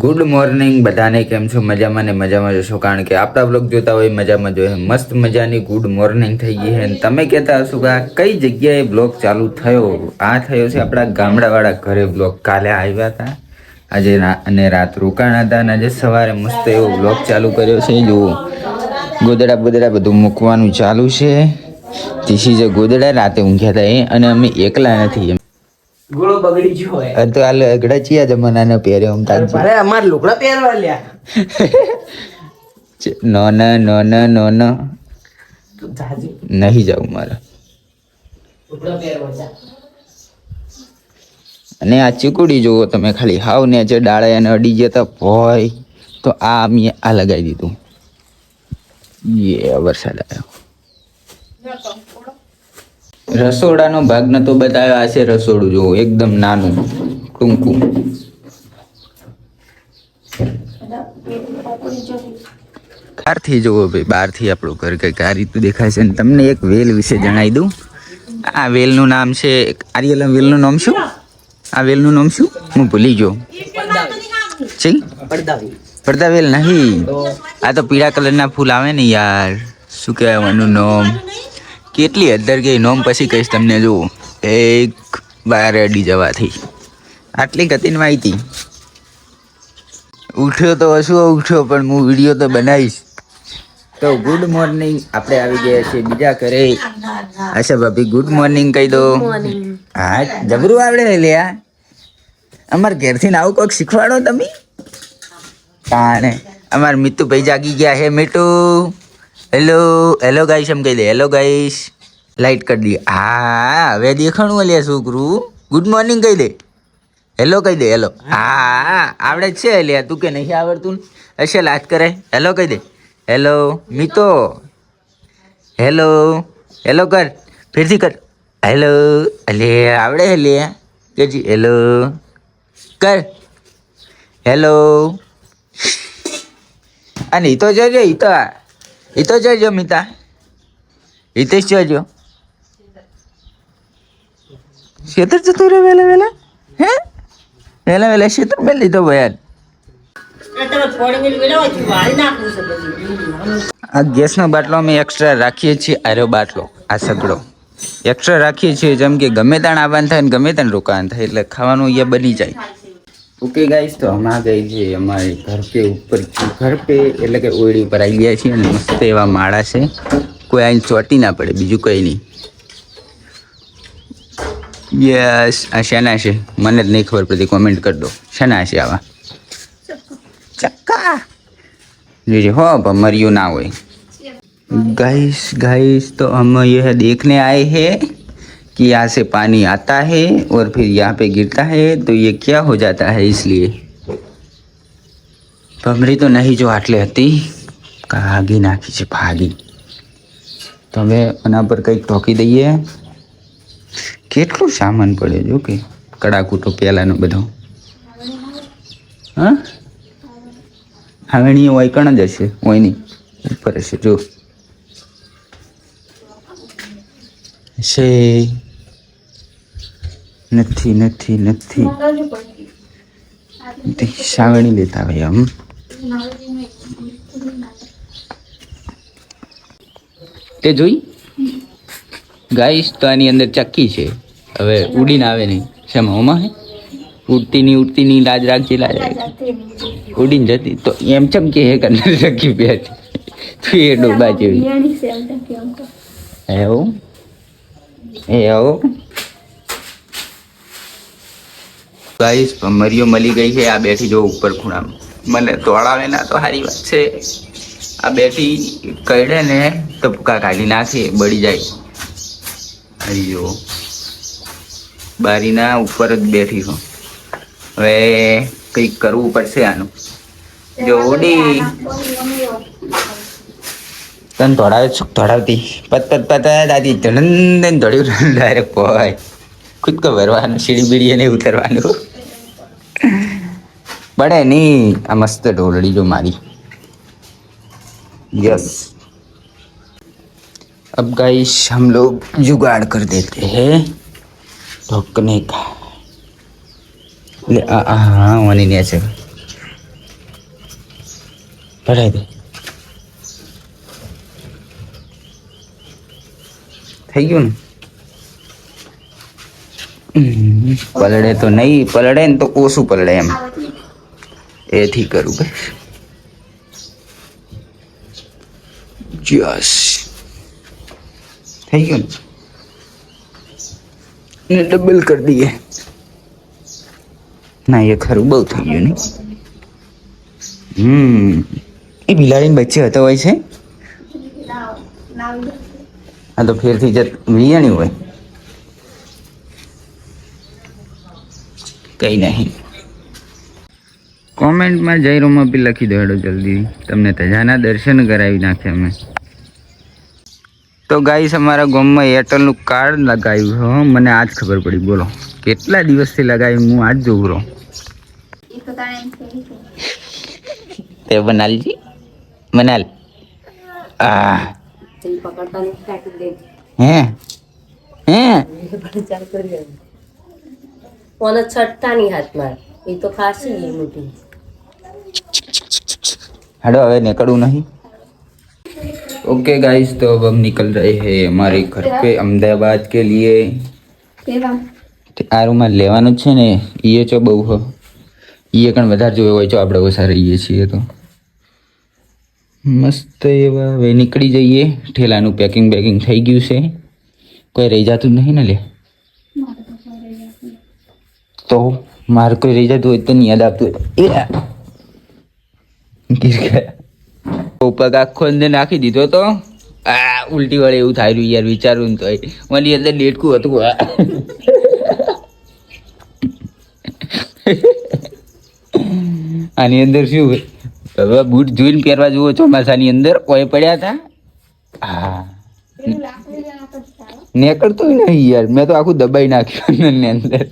Good morning બધાને. કેમ છો? મજામાં ને મજામાં જશો, કારણ કે આપણા બ્લોગ જોતા હોય મજામાં જોઈએ. મસ્ત મજાની ગુડ મોર્નિંગ થઈ ગઈ છે. અને તમે કહેતા હશો કે આ કઈ જગ્યાએ બ્લોગ ચાલુ થયો? આ થયો છે આપણા ગામડાવાળા ઘરે બ્લોગ. કાલે આવ્યા હતા, આજે અને રાત રોકાણા હતા, અને આજે સવારે મસ્ત એવો બ્લોગ ચાલુ કર્યો છે. જુઓ, ગોદડા બોદડા બધું મૂકવાનું ચાલુ છે. તીસી જે ગોદડા રાતે ઊંઘ્યા હતા એ, અને અમે એકલા નથી. ગોળો બગડી ગયો હોય તો આ લગડા ચિયા જમાનાનો પહેર્યો આમ તાજી. અરે અમાર લુગડા પહેરવા લ્યા. નો તું જાજી નહીં જાઉં મારે. લુગડા પહેરવા જા. અને આ ચીકુડી જુઓ તમે ખાલી, હાવ ને જે ડાળે અને અડી જતા હોય તો આ અમે આ લગાવી દીધું. એ વરસાદ આવ્યો. રસોડાનો ભાગ નતો બતાવ્યો. આ છે રસોડું, જુઓ એકદમ નાનું ટૂંકું. બહારથી જુઓ ભાઈ, બહારથી આપણું ઘર કંઈક આ રીતું દેખાય છે. અને તમને એક વેલ વિશે જણાવી દઉં. આ વેલનું નામ છે આર્યલમ. વેલનું નામ શું? આ વેલનું નામ શું? હું ભૂલી ગયો. પડદા વેલ નહીં, આ તો પીળા કલરના ફૂલ આવે ને યાર. શું કહેવાય એનું નામ? કેટલી અદ્દર ગઈ નોમ, પછી કહીશ તમને. જુઓ, એક બાર અડી જવાથી આટલી ગતિમાં આવી હતી. ઉઠ્યો તો હશું ઉઠ્યો, પણ હું વિડીયો તો બનાવીશ. તો ગુડ મોર્નિંગ, આપણે આવી ગયા છીએ બીજા ઘરે. અચ્છા ભાભી, ગુડ મોર્નિંગ કહી દો. હા, જબરું આવડે લ્યા. અમારા ઘેરથી આવું કોઈક શીખવાડો તમે. તાણે અમારા મીતુભાઈ જાગી ગયા હે. મીટુ, હેલો હેલો ગાઈશ એમ કહી દે. હેલો ગાઈશ. લાઈટ કરી દઈએ. હા, હવે દેખાણું લે છોકરું. ગુડ મોર્નિંગ કહી દે. હેલો કહી દે. હેલો. હા, આવડે જ છે લે. તું કે નહીં આવડતું? હશે લાટ કરે. હેલો કહી દે. હેલો મિતો. હેલો હેલો કર, ફેરથી કર. હેલો. અલે આવડે લે કે જી. હેલો કર. હેલો. અને ઈ તો જોજો, ઈ તો જોજો મિતા. હિતેશ જોજો. ખેતર જતો રહ્યો વહેલા વહેલા. હે વહેલા વહેલા ખેતર મેં લીધો ભયાન. આ ગેસનો બાટલો અમે એક્સ્ટ્રા રાખીએ છીએ. આર્યો બાટલો, આ સગડો એક્સ્ટ્રા રાખીએ છીએ, જેમ કે ગમે તાણ આવવાનું થાય ને ગમે તાણ રોકાવાનું થાય, એટલે ખાવાનું અહીંયા બની જાય. ઓકે ગાઈસ, તો હમણાં ગઈ છે અમારે ઘર પે ઉપર. ઘર પે એટલે કે ઓયડી ઉપર આવી ગયા છીએ, અને મસ્ત એવા માળા છે. કોઈ આઈને ચોટી ના પડે, બીજું કંઈ નહીં. યસ, આ શેના છે મને જ નહીં ખબર પડતી. કોમેન્ટ કરી દો શેના છે આવા. ચક્કા જોજે हो, मरियो ना हो. गाइस तो हम यह देखने आए हैं कि यहाँ से पानी आता है और फिर यहाँ पे गिरता है, तो ये क्या हो जाता है. इसलिए भमरी तो नहीं जो आटले હતી, ભાગી નાખી છે, ભાગી. તો હવે આના પર કંઈક ઠોકી દઈએ. કેટલું સામાન પડે જો કે કડાકૂટો પહેલાનો બધો. હા, હાવણી હોય કણ જ હશે, હોય નહીં ઉપર હશે. જો હશે. નથી નથી નથી સાવણી લેતા ભાઈ. આમ તે જોઈ ગાઈસ, તો આની અંદર ચક્કી છે. હવે ઉડીને આવે નહીં. શેમાં ઓમાં હે? ઉડતી ની લાજ રાખજે. લાજ ઉડીને જતી તો એમ ચમકે હે અંદર ચક્કી બેઠી. તું એ ડોબા જેવી. એવું એવું ગાઈસ, મરિયો મળી ગઈ છે. આ બેઠી જો ઉપર ખૂણામાં. મને તોડાવે ના તો સારી વાત છે. આ બેઠી કઈડે ને તો ભૂકા કાઢી નાખે, બળી જાય. અయ్યો, બારીના ઉપર જ બેઠી છું. હવે કંઈક કરવું પડશે આનું. જો ઉડી તને ધોડાવે શું ધોડાવતી? પત દાદી ધડન ધોડ્યું ડાયરેક્ટ પોય. ખુદ કો ભરવાનું, સીડી બીડી નહીં ઉતરવાનું. બડે નહીં. આ મસ્ત ઢોલડી જો મારી. यस, अब गाइस हम लोग जुगाड़ कर देते हैं ढकने का. हाँ वनी नहीं ऐसे ભરાઈ દે. થઈ ગયું ને? પલળે તો નહીં, પલળે ને તો ઓછું પલળે એમ. એથી કરું બસ. યસ, થઈ ગયું ને? ડબલ કરી દઈએ. ના એ ખરું બહુ થઈ ગયું ને. એ બિલાડીને બચ્ચે હતો હોય છે. હા તો ફેરથી જત વિયાણી હોય. કઈ નહીં. કોમેન્ટમાં જય રોમાં બી લખી દો હેડો જલ્દી. તમને તજાના દર્શન કરાવી નાખે અમે. તો ગાઈસ અમારા ગામમાં એરટેલનું કાર્ડ લગાવ્યું હો. મને આજ ખબર પડી. બોલો કેટલા દિવસથી લગાવ્યું? હું આજ જોઉં રહું. તે બનાલજી મનાલ. આ હે હે કોને છટતાની હાથમાં એ તો ખાસી મોટી. हेलो अबे निकलूँ नहीं. ओके गाइस, तो अब हम निकल रहे हैं हमारे घर पे अहमदाबाद के लिए. આ રૂમમાં લેવાનું જ છે ને. એ ચો બહુ હો. એ કણ વધારે જોયો હોય તો આપણે ઓછા રહીએ છીએ. તો મસ્ત એવા હવે નીકળી જઈએ. ઠેલાનું પેકિંગ બેકિંગ થઈ ગયું છે. કોઈ રહી જતું જ નહીં ને લે. તો મારે કોઈ રહી જતું હોય તો નહીં યાદ આપતું હોય. પગ આખો અંદર નાખી દીધો તો આ ઉલટી વળે એવું થાય રહ્યું યાર. વિચારું ને તો મારી અંદર ડેટકું હતું. આની અંદર શું હવે બૂટ જોઈને પહેરવા જુઓ ચોમાસાની અંદર કોઈ પડ્યા હતા. હા નીકળતો નહીં યાર. મેં તો આખું દબાઈ નાખ્યું એની અંદર.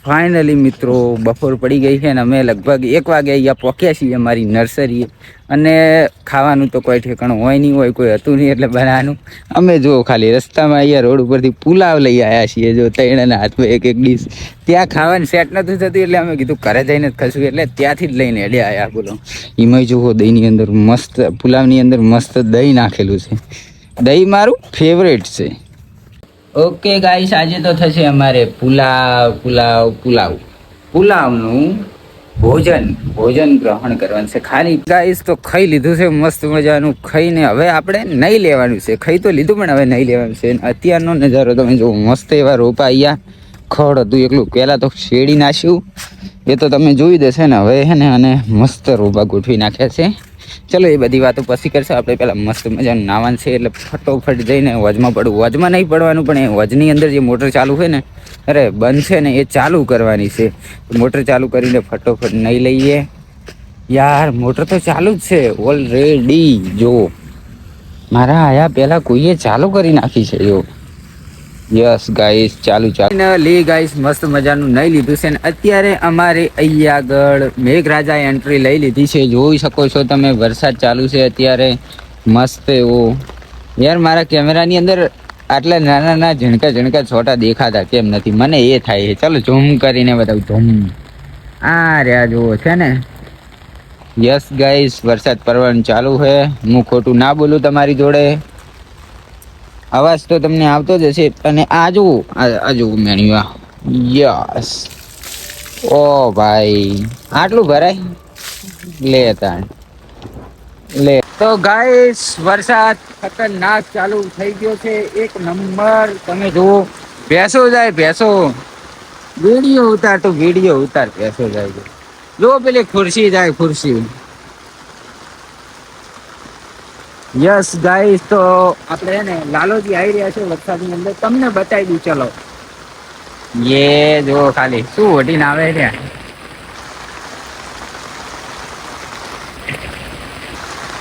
ફાઇનલી મિત્રો બપોર પડી ગઈ છે ને અમે લગભગ 1 વાગે અહીંયા પહોંચ્યા છીએ અમારી નર્સરીએ. અને ખાવાનું તો કોઈ ઠેકાણું હોય નહીં, હોય કોઈ હતું નહીં એટલે બનાવવાનું. અમે જો ખાલી રસ્તામાં અહીંયા રોડ ઉપરથી પુલાવ લઈ આવ્યા છીએ. જો ત્રણના હાથમાં એક એક ડીશ. ત્યાં ખાવાનું સેટ નહોતું થતું એટલે અમે કીધું ઘરે જઈને જ ખાશું. એટલે ત્યાંથી જ લઈને હેડે આવ્યા. બોલો એમાંય જુઓ દહીંની અંદર મસ્ત, પુલાવની અંદર મસ્ત દહીં નાખેલું છે. દહીં મારું ફેવરેટ છે. ઓકે ગાઈસ, આજે તો થશે અમારે પુલાવનું ભોજન ગ્રહણ કરવાનું છે. ખાલી ગાઈસ તો ખાઈ લીધું છે મસ્ત મજાનું. ખાઈને હવે આપણે નહીં લેવાનું છે. ખાઈ તો લીધું પણ હવે નહીં લેવાનું છે. અત્યારનો નજારો તમે જો મસ્ત એવા રોપા અહીંયા. ખડ હતું એકલું. પહેલાં તો શેરડી નાખ્યું એ તો તમે જોઈ દેશે ને. હવે હે ને અને મસ્ત રોપા ગોઠવી નાખ્યા છે. ચલો એ બધી વાતો પછી કરશે. આપણે પહેલાં મસ્ત મજાનું નાવાનું છે એટલે ફટોફટ જઈને વજમાં પડવું. વજમાં નહીં પડવાનું પણ એ વજની અંદર જે મોટર ચાલુ હોય ને, અરે બંધ છે ને, એ ચાલુ કરવાની છે. મોટર ચાલુ કરીને ફટોફટ નહીં લઈએ યાર. મોટર તો ચાલુ જ છે ઓલરેડી. જો મારા આયા પહેલાં કોઈએ ચાલુ કરી નાખી છે. જો યસ ગાઈસ, ચાલુ લે ગાઈસ. મસ્ત મજાનું નહીં લીધું છે ને અત્યારે અમારે અહીંયા આગળ મેઘરાજા એન્ટ્રી લઈ લીધી છે. જોઈ શકો છો તમે. વરસાદ ચાલુ છે અત્યારે મસ્ત એવો. યાર મારા કેમેરાની અંદર આટલા નાના ઝીણકા છોટા દેખાતા કેમ નથી? મને એ થાય છે. ચાલો ઝૂમ કરીને બતાવું. ઝૂમ આ રહ્યા જુઓ છે ને. યસ ગાઈસ, વરસાદ પડવાનું ચાલુ છે. હું ખોટું ના બોલું તમારી જોડે. અવાજ તો તમને આવતો જ હશે. અને આ જુઓ મેન્યુ. યસ. ઓ ભાઈ આટલું ભરાય લે તાણ લે. તો ગાઈસ વરસાદ ખતરનાક ચાલુ થઈ ગયો છે. 1 નંબર. તમે જુઓ ભેંસો જાય. ભેંસો વિડીયો ઉતાર તો વિડીયો ઉતાર. ભેંસો જાય. જો પેલી ખુરશી જાય. ખુરશી. યસ ગાઈસ, તો આપણે ને લાલોજી આવી રહ્યા છે વરસાદની અંદર. તમને બતાવી દઉં. ચલો ये જો ખાલી શું ઓઢીને આવે છે.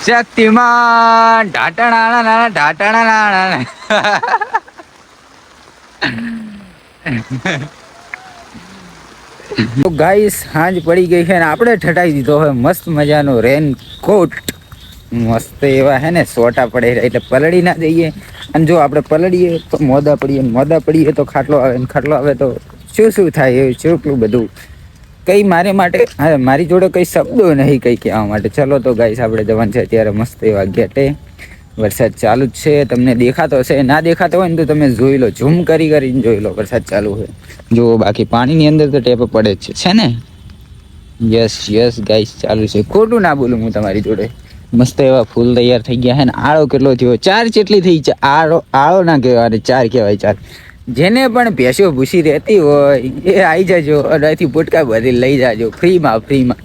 શક્તિમાન ઢાટણા ઢાટણા. તો ગાઈસ સાંજ પડી ગઈ છે ને આપણે ઠટાઈ દીધો હોય મસ્ત મજાનો રેનકોટ. મસ્ત એવા હે ને સોટા પડે એટલે પલળી ના જઈએ. અને જો આપણે પલળીએ તો મોદા પડીએ, મોદા પડીએ તો ખાટલો આવે, ને ખાટલો આવે તો શું થાય એવું ચોકલું બધું. કઈ મારે માટે મારી જોડે કઈ શબ્દો નહીં કઈ કહેવા માટે. ચલો તો ગાઈસ આપણે જવાનું છે અત્યારે મસ્ત એવા ગેટે. વરસાદ ચાલુ જ છે, તમને દેખાતો હશે, ના દેખાતો હોય ને તો તમે જોઈ લો, ઝૂમ કરીને જોઈ લો વરસાદ ચાલુ હોય. જો બાકી પાણીની અંદર તો ટેપ પડે જ છે ને. યસ ગાઈસ ચાલુ છે, ખોટું ના બોલું હું તમારી જોડે. મસ્ત એવા ફૂલ તૈયાર થઈ ગયા હે ને આળો કેટલો થયો, 4 જેટલી થઈ છે. આળો ના કહેવાય, 4 કહેવાય. 4 જેને પણ ભેંસો ભૂસી રહેતી હોય એ આવી જાજો અને અહીંથી પોટકા ભરી લઈ જાજો ફ્રીમાં.